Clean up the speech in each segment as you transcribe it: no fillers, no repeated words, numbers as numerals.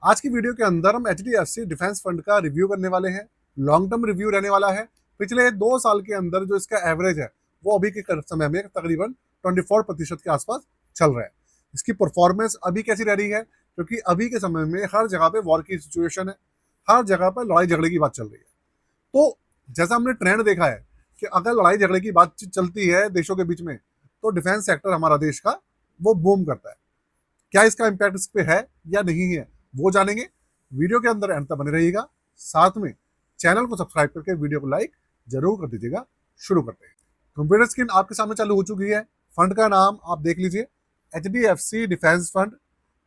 आज की वीडियो के अंदर हम एचडीएफसी डिफेंस फंड का रिव्यू करने वाले हैं। लॉन्ग टर्म रिव्यू रहने वाला है। पिछले 2 साल के अंदर जो इसका एवरेज है वो अभी के समय में तकरीबन 24% के आसपास चल रहा है। इसकी परफॉर्मेंस अभी कैसी रह रही है, क्योंकि अभी के समय में हर जगह पे वॉर की सिचुएशन है, हर जगह पर लड़ाई झगड़े की बात चल रही है। तो जैसा हमने ट्रेंड देखा है कि अगर लड़ाई झगड़े की बातचीत चलती है देशों के बीच में, तो डिफेंस सेक्टर हमारा देश का वो बूम करता है। क्या इसका इम्पैक्ट इस पे है या नहीं है, वो जानेंगे। वीडियो के अंदर अंत तक बने रहिएगा। साथ में चैनल को सब्सक्राइब करके वीडियो को लाइक जरूर कर दीजिएगा। शुरू करते हैं। कंप्यूटर स्क्रीन आपके सामने चालू हो चुकी है। फंड का नाम आप देख लीजिए, एचडीएफसी डिफेंस फंड।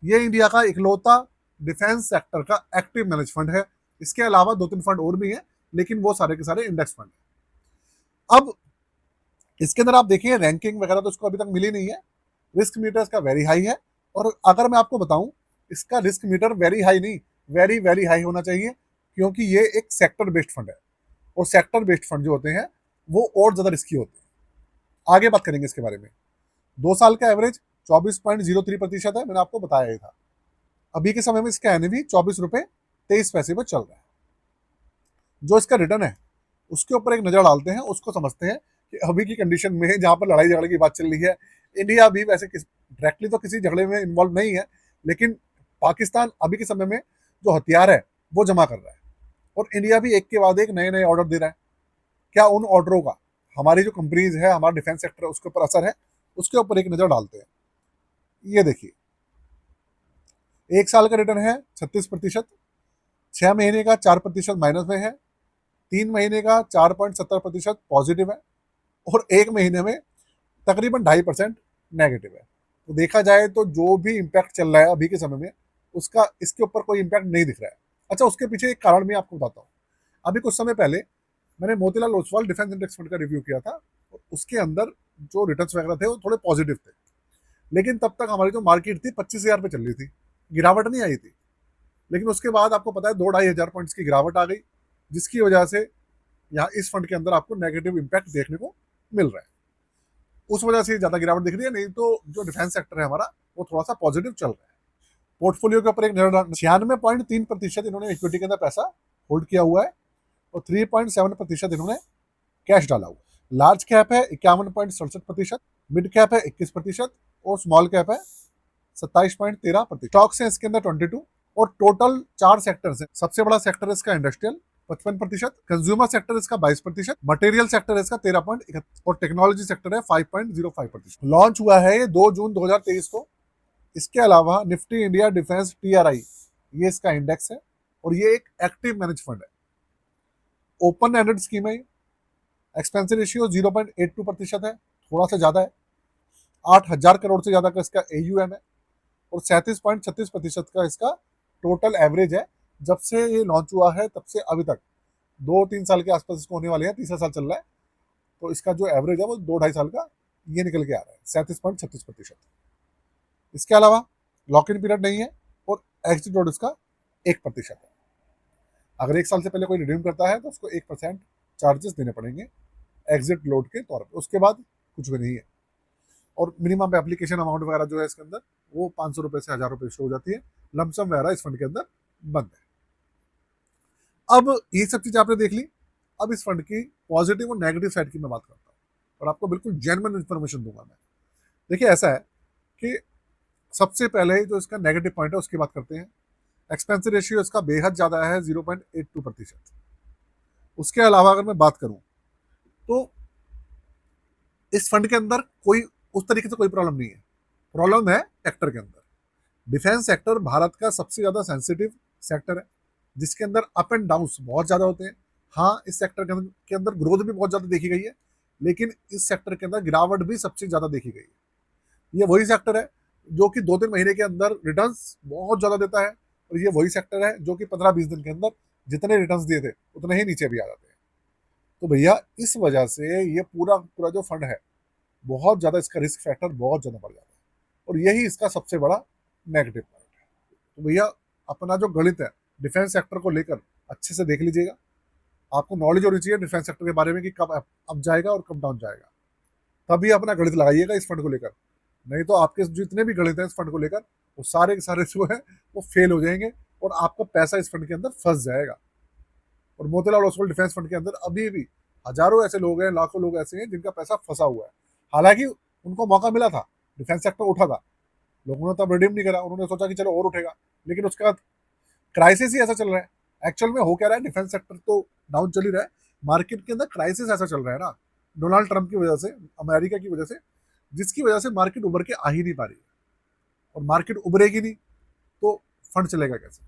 ये इंडिया का इकलौता डिफेंस सेक्टर का एक्टिव मैनेज फंड है। इसके अलावा 2-3 फंड और भी हैं, लेकिन वो सारे के सारे इंडेक्स फंड है। अब इसके अंदर आप देखिए रैंकिंग वगैरह तो इसको अभी तक मिली नहीं है। रिस्क मीटर इसका वेरी हाई है, और अगर मैं आपको बताऊं, इसका रिस्क मीटर वेरी हाई नहीं, वेरी वेरी हाई होना चाहिए, क्योंकि ये एक सेक्टर बेस्ड फंड है, और सेक्टर बेस्ड फंड जो होते हैं वो और ज्यादा रिस्की होते हैं। आगे बात करेंगे इसके बारे में। 2 साल का एवरेज 24.03% है, मैंने आपको बताया ही था। अभी के समय में इसका एनएवी 24 रुपए 23 पैसे पर चल रहा है। जो इसका रिटर्न है उसके ऊपर एक नजर डालते हैं, उसको समझते हैं कि अभी की कंडीशन में जहां पर लड़ाई झगड़े की बात चल रही है, इंडिया भी वैसे डायरेक्टली तो किसी झगड़े में इन्वॉल्व नहीं है, लेकिन पाकिस्तान अभी के समय में जो हथियार है वो जमा कर रहा है, और इंडिया भी एक के बाद एक नए नए ऑर्डर दे रहा है। क्या उन ऑर्डरों का हमारी जो कंपनीज है, हमारा डिफेंस सेक्टर है, उसके ऊपर असर है? उसके ऊपर एक नजर डालते हैं। ये देखिए, 1 साल का रिटर्न है 36%, 6 महीने का 4% माइनस में है, 3 महीने का 4.70% पॉजिटिव है, और 1 महीने में तकरीबन 2.5% नेगेटिव है। तो देखा जाए तो जो भी इम्पैक्ट चल रहा है अभी के समय में, उसका इसके ऊपर कोई इम्पैक्ट नहीं दिख रहा है। अच्छा, उसके पीछे एक कारण मैं आपको बताता हूँ। अभी कुछ समय पहले मैंने Motilal Oswal defence index fund का रिव्यू किया था, और उसके अंदर जो रिटर्न्स वगैरह थे वो थोड़े पॉजिटिव थे, लेकिन तब तक हमारी जो मार्केट थी 25,000 पे चल रही थी, गिरावट नहीं आई थी। लेकिन उसके बाद आपको पता है 2-2.5 हजार पॉइंट्स की गिरावट आ गई, जिसकी वजह से यहाँ इस फंड के अंदर आपको नेगेटिव इम्पैक्ट देखने को मिल रहा है। उस वजह से ज्यादा गिरावट दिख रही है, नहीं तो जो डिफेंस सेक्टर है हमारा वो थोड़ा सा पॉजिटिव चल रहा है। पोर्टफोलियो के ऊपर एक नजर, 96.3% इन्होंने इक्विटी के अंदर पैसा होल्ड किया हुआ है, और 3.7% इन्होंने कैश डाला हुआ है। लार्ज कैप है 51.67%, मिड कैप है 21%, और स्मॉल कैप है 27.13%। स्टॉक्स है इसके अंदर 22, और टोटल 4 सेक्टर्स है। सबसे बड़ा सेक्टर है इसका इंडस्ट्रियल 55%, कंज्यूमर सेक्टर इसका 22%, मटेरियल सेक्टर इसका 13.71, और टेक्नोलॉजी सेक्टर है 5.05%। लॉन्च हुआ है ये 2 जून 2023 को। इसके अलावा निफ्टी इंडिया डिफेंस टीआरआई, ये इसका इंडेक्स है, और ये एक एक्टिव मैनेज फंड है। ओपन एंडेड स्कीम है। एक्सपेंसिव रेशियो 0.82% है, थोड़ा सा ज्यादा है। 8,000 करोड़ से ज्यादा का इसका एयूएम है, और 37.36% का इसका टोटल एवरेज है। जब से ये लॉन्च हुआ है तब से अभी तक 2-3 साल के आसपास इसको होने वाले हैं, तीसरा साल चल रहा है, तो इसका जो एवरेज है वो 2-2.5 साल का ये निकल के आ रहा है, 37.36%। इसके अलावा लॉक इन पीरियड नहीं है, और एग्जिट लोड इसका 1% है। अगर 1 साल से पहले कोई रिडीम करता है तो उसको 1% चार्जेस देने पड़ेंगे एग्जिट लोड के तौर पर, उसके बाद कुछ भी नहीं है। और मिनिमम एप्लीकेशन अमाउंट वगैरह जो है इसके अंदर वो 500 रुपए से 1,000 रुपए शुरू हो जाती है। लमसम वगैरह इस फंड के अंदर बंद है। अब ये सब चीज आपने देख ली। अब इस फंड की पॉजिटिव और नेगेटिव साइड की मैं बात करता हूँ, और आपको बिल्कुल जेन्युइन इन्फॉर्मेशन दूंगा मैं। देखिए, ऐसा है कि सबसे पहले जो इसका नेगेटिव पॉइंट है उसकी बात करते हैं। एक्सपेंसिव रेशियो इसका बेहद ज्यादा है, 0.82%। उसके अलावा अगर मैं बात करूं, तो इस फंड के अंदर कोई उस तरीके से कोई प्रॉब्लम नहीं है। प्रॉब्लम है सेक्टर के अंदर। डिफेंस सेक्टर भारत का सबसे ज्यादा सेंसिटिव सेक्टर है, जिसके अंदर अप एंड डाउन बहुत ज्यादा होते हैं। हाँ, इस सेक्टर के अंदर ग्रोथ भी बहुत ज्यादा देखी गई है, लेकिन इस सेक्टर के अंदर गिरावट भी सबसे ज्यादा देखी गई है। ये वही सेक्टर है जो कि 2-3 महीने के अंदर रिटर्न्स बहुत ज्यादा देता है, और ये वही सेक्टर है जो कि 15-20 दिन के अंदर जितने रिटर्न्स दिए थे उतने ही नीचे भी आ जाते हैं। तो भैया, इस वजह से ये पूरा पूरा जो फंड है, बहुत ज्यादा इसका रिस्क फैक्टर बहुत ज्यादा बढ़ जाता है, और यही इसका सबसे बड़ा नेगेटिव पॉइंट है। तो भैया, अपना जो गणित है डिफेंस सेक्टर को लेकर अच्छे से देख लीजिएगा। आपको नॉलेज होनी चाहिए डिफेंस सेक्टर के बारे में कि कब अप जाएगा और कब डाउन जाएगा, तभी अपना गणित लगाइएगा इस फंड को लेकर। नहीं तो आपके जितने भी गणित हैं इस फंड को लेकर, वो सारे के सारे जो है वो फेल हो जाएंगे, और आपका पैसा इस फंड के अंदर फंस जाएगा। और मोतीलाल ओसवाल डिफेंस फंड के अंदर अभी भी हजारों ऐसे लोग हैं, लाखों लोग ऐसे हैं जिनका पैसा फंसा हुआ है। हालांकि उनको मौका मिला था, डिफेंस सेक्टर उठा था, लोगों ने तब रिडीम नहीं करा, उन्होंने सोचा कि चलो और उठेगा, लेकिन उसके बाद क्राइसिस ही ऐसा चल रहा है। एक्चुअल में हो क्या रहा है, डिफेंस सेक्टर तो डाउन चल ही रहा है, मार्केट के अंदर क्राइसिस ऐसा चल रहा है ना, डोनाल्ड ट्रंप की वजह से, अमेरिका की वजह से, जिसकी वजह से मार्केट उभर के आ ही नहीं पा रही है। और मार्केट उभरेगी नहीं तो फंड चलेगा कैसे,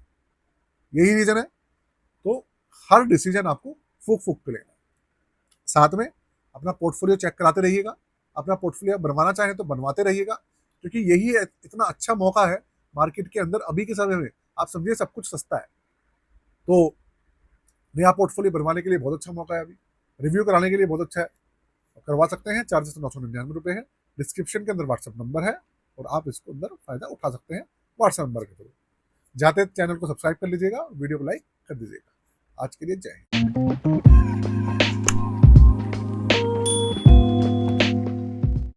यही रीजन है। तो हर डिसीजन आपको फूक फूक के लेना है। साथ में अपना पोर्टफोलियो चेक कराते रहिएगा, अपना पोर्टफोलियो बनवाना चाहें तो बनवाते रहिएगा, क्योंकि यही इतना अच्छा मौका है मार्केट के अंदर अभी के समय में। आप समझिए सब कुछ सस्ता है, तो नया पोर्टफोलियो बनवाने के लिए बहुत अच्छा मौका है, अभी रिव्यू कराने के लिए बहुत अच्छा है, करवा सकते हैं। चार्जेस तो 999 है। डिस्क्रिप्शन के अंदर व्हाट्सएप नंबर है और आप इसको अंदर फायदा उठा सकते हैं व्हाट्सएप नंबर के थ्रू। जाते चैनल को सब्सक्राइब कर लीजिएगा, वीडियो को लाइक कर दीजिएगा। आज के लिए जय हिंद।